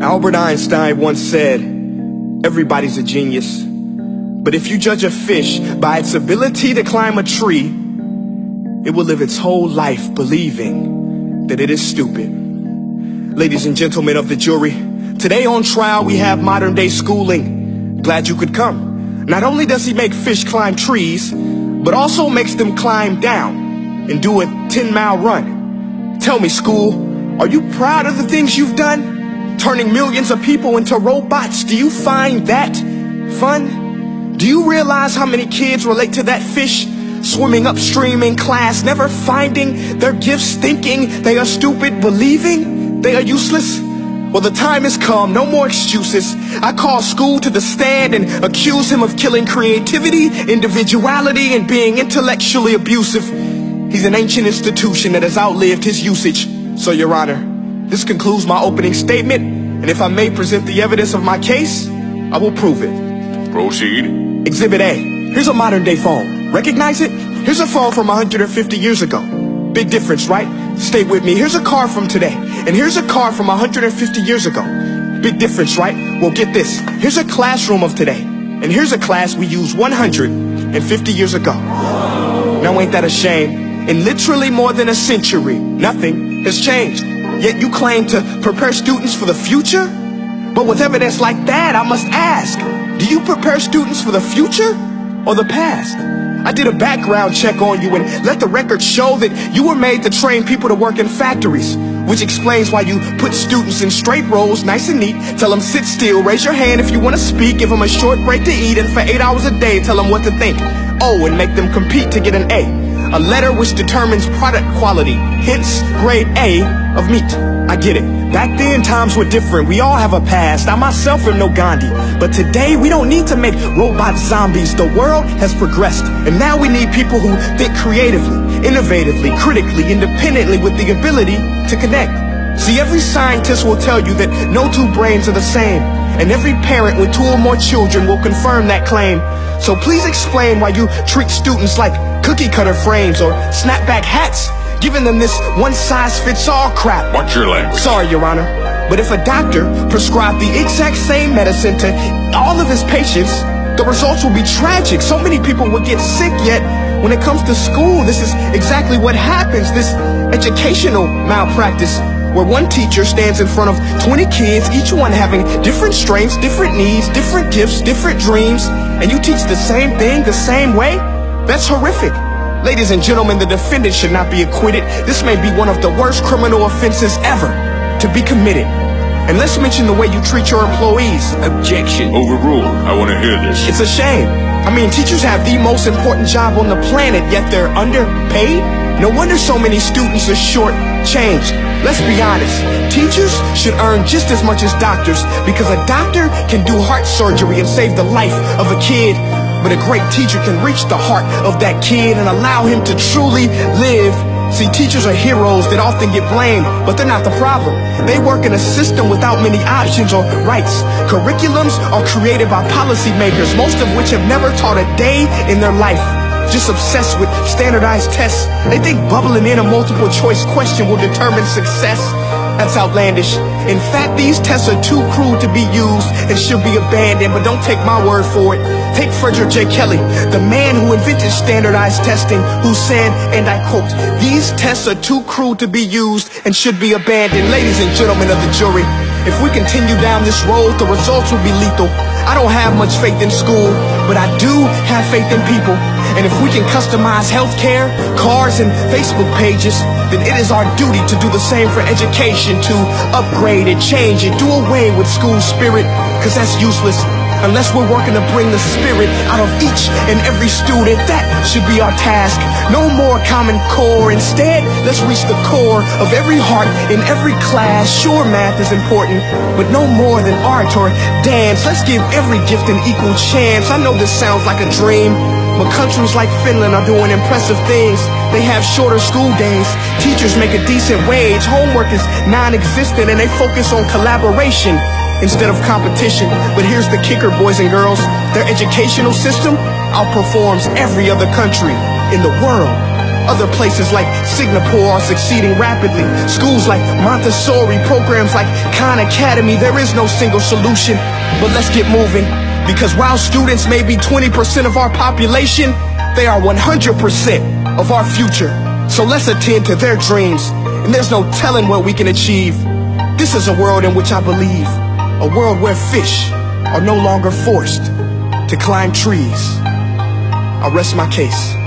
Albert Einstein once said, everybody's a genius. But if you judge a fish by its ability to climb a tree, it will live its whole life believing that it is stupid. Ladies and gentlemen of the jury, today on trial we have modern day schooling. Glad you could come. Not only does he make fish climb trees, but also makes them climb down and do a 10-mile run. Tell me, school, are you proud of the things you've done? Turning millions of people into robots, do you find that fun? Do you realize how many kids relate to that fish swimming upstream in class, never finding their gifts, thinking they are stupid, believing they are useless? Well, the time has come, no more excuses. I call school to the stand and accuse him of killing creativity, individuality, and being intellectually abusive. He's an ancient institution that has outlived his usage. So, Your Honor, this concludes my opening statement, and if I may present the evidence of my case, I will prove it. Proceed. Exhibit A. Here's a modern day phone. Recognize it? Here's a phone from 150 years ago. Big difference, right? Stay with me. Here's a car from today, and here's a car from 150 years ago. Big difference, right? Well, get this. Here's a classroom of today, and here's a class we used 150 years ago. Now ain't that a shame? In literally more than a century, nothing has changed. Yet you claim to prepare students for the future? But with evidence like that, I must ask, do you prepare students for the future or the past? I did a background check on you and let the record show that you were made to train people to work in factories, which explains why you put students in straight rows, nice and neat, tell them sit still, raise your hand if you want to speak, give them a short break to eat, and for 8 hours a day tell them what to think. Oh, and make them compete to get an A letter which determines product quality, hence grade A of meat. I get it. Back then, times were different. We all have a past. I myself am no Gandhi. But today, we don't need to make robot zombies. The world has progressed. And now we need people who think creatively, innovatively, critically, independently, with the ability to connect. See, every scientist will tell you that no two brains are the same. And every parent with 2 or more children will confirm that claim. So please explain why you treat students like cookie cutter frames or snapback hats, giving them this one-size-fits-all crap. Watch your language. Sorry, Your Honor, but if a doctor prescribed the exact same medicine to all of his patients, the results will be tragic. So many people will get sick, yet when it comes to school, this is exactly what happens. This educational malpractice, where one teacher stands in front of 20 kids, each one having different strengths, different needs, different gifts, different dreams, and you teach the same thing the same way? That's horrific. Ladies and gentlemen, the defendant should not be acquitted. This may be one of the worst criminal offenses ever to be committed. And let's mention the way you treat your employees. Objection. Overruled. I want to hear this. It's a shame. I mean, teachers have the most important job on the planet, yet they're underpaid? No wonder so many students are short-changed. Let's be honest. Teachers should earn just as much as doctors, because a doctor can do heart surgery and save the life of a kid. But a great teacher can reach the heart of that kid and allow him to truly live. See, teachers are heroes that often get blamed, but they're not the problem. They work in a system without many options or rights. Curriculums are created by policymakers, most of which have never taught a day in their life. Just obsessed with standardized tests. They think bubbling in a multiple choice question will determine success. That's outlandish. In fact, these tests are too cruel to be used and should be abandoned, but don't take my word for it. Take Frederick J. Kelly, the man who invented standardized testing, who said, and I quote, "These tests are too cruel to be used and should be abandoned." Ladies and gentlemen of the jury, if we continue down this road, the results will be lethal. I don't have much faith in school, but I do have faith in people. And if we can customize healthcare, cars, and Facebook pages, then it is our duty to do the same for education, to upgrade and change and do away with school spirit, because that's useless. Unless we're working to bring the spirit out of each and every student, that should be our task. No more Common Core. Instead, let's reach the core of every heart in every class. Sure, math is important, but no more than art or dance. Let's give every gift an equal chance. I know this sounds like a dream, but countries like Finland are doing impressive things. They have shorter school days, teachers make a decent wage, homework is non-existent, and they focus on collaboration instead of competition. But here's the kicker, boys and girls. Their educational system outperforms every other country in the world. Other places like Singapore are succeeding rapidly. Schools like Montessori, programs like Khan Academy. There is no single solution, but let's get moving. Because while students may be 20% of our population, they are 100% of our future. So let's attend to their dreams, and there's no telling what we can achieve. This is a world in which I believe, a world where fish are no longer forced to climb trees. I rest my case.